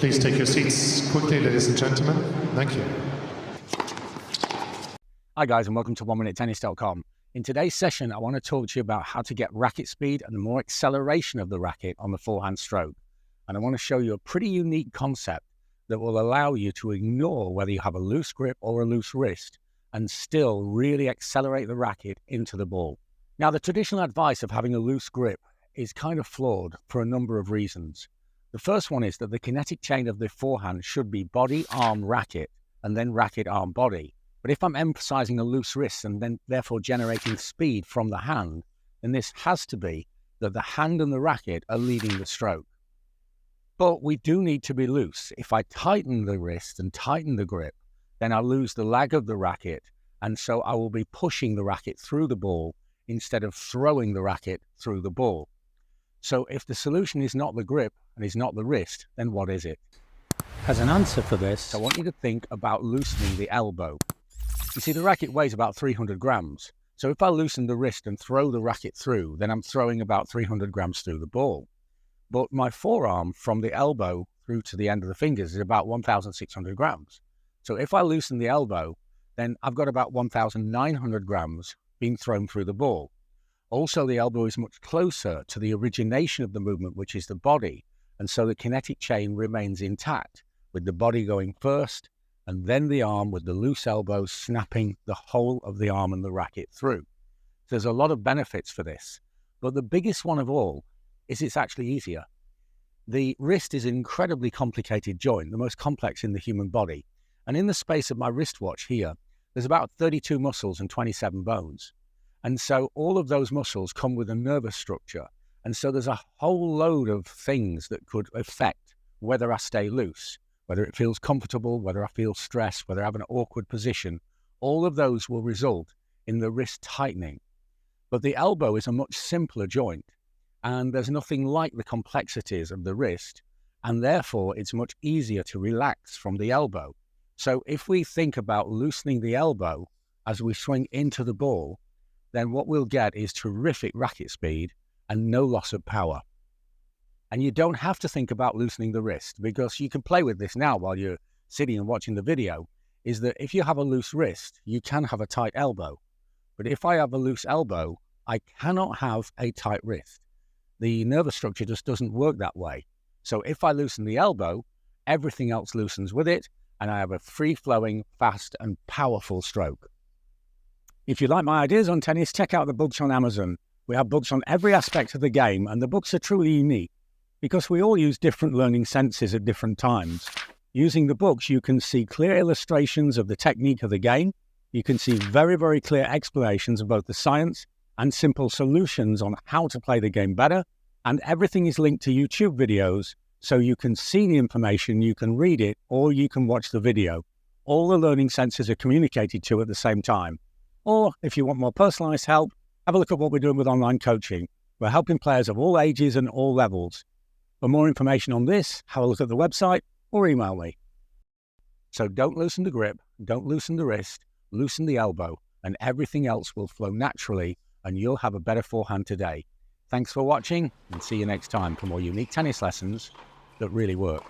Please take your seats quickly, ladies and gentlemen. Thank you. Hi guys, and welcome to 1MinuteTennis.com. In today's session, I want to talk to you about how to get racket speed and more acceleration of the racket on the forehand stroke. And I want to show you a pretty unique concept that will allow you to ignore whether you have a loose grip or a loose wrist and still really accelerate the racket into the ball. Now, the traditional advice of having a loose grip is kind of flawed for a number of reasons. The first one is that the kinetic chain of the forehand should be body, arm, racket, and then racket, arm, body. But if I'm emphasizing a loose wrist and then therefore generating speed from the hand, then this has to be that the hand and the racket are leading the stroke. But we do need to be loose. If I tighten the wrist and tighten the grip, then I lose the lag of the racket, and so I will be pushing the racket through the ball instead of throwing the racket through the ball. So if the solution is not the grip and is not the wrist, then what is it? As an answer for this, I want you to think about loosening the elbow. You see, the racket weighs about 300 grams. So if I loosen the wrist and throw the racket through, then I'm throwing about 300 grams through the ball. But my forearm from the elbow through to the end of the fingers is about 1,600 grams. So if I loosen the elbow, then I've got about 1,900 grams being thrown through the ball. Also, the elbow is much closer to the origination of the movement, which is the body. And so the kinetic chain remains intact, with the body going first, and then the arm with the loose elbow snapping the whole of the arm and the racket through. There's a lot of benefits for this, but the biggest one of all is it's actually easier. The wrist is an incredibly complicated joint, the most complex in the human body. And in the space of my wristwatch here, there's about 32 muscles and 27 bones. And so all of those muscles come with a nervous structure. And so there's a whole load of things that could affect whether I stay loose, whether it feels comfortable, whether I feel stressed, whether I have an awkward position. All of those will result in the wrist tightening. But the elbow is a much simpler joint, and there's nothing like the complexities of the wrist, and therefore it's much easier to relax from the elbow. So if we think about loosening the elbow as we swing into the ball, then what we'll get is terrific racket speed and no loss of power. And you don't have to think about loosening the wrist, because you can play with this now while you're sitting and watching the video, is that if you have a loose wrist, you can have a tight elbow. But if I have a loose elbow, I cannot have a tight wrist. The nervous structure just doesn't work that way. So if I loosen the elbow, everything else loosens with it, and I have a free-flowing, fast and powerful stroke. If you like my ideas on tennis, check out the books on Amazon. We have books on every aspect of the game, and the books are truly unique because we all use different learning senses at different times. Using the books, you can see clear illustrations of the technique of the game. You can see very, very clear explanations of both the science and simple solutions on how to play the game better. And everything is linked to YouTube videos, so you can see the information, you can read it, or you can watch the video. All the learning senses are communicated to at the same time. Or if you want more personalized help, have a look at what we're doing with online coaching. We're helping players of all ages and all levels. For more information on this, have a look at the website or email me. So don't loosen the grip, don't loosen the wrist, loosen the elbow, and everything else will flow naturally, and you'll have a better forehand today. Thanks for watching, and see you next time for more unique tennis lessons that really work.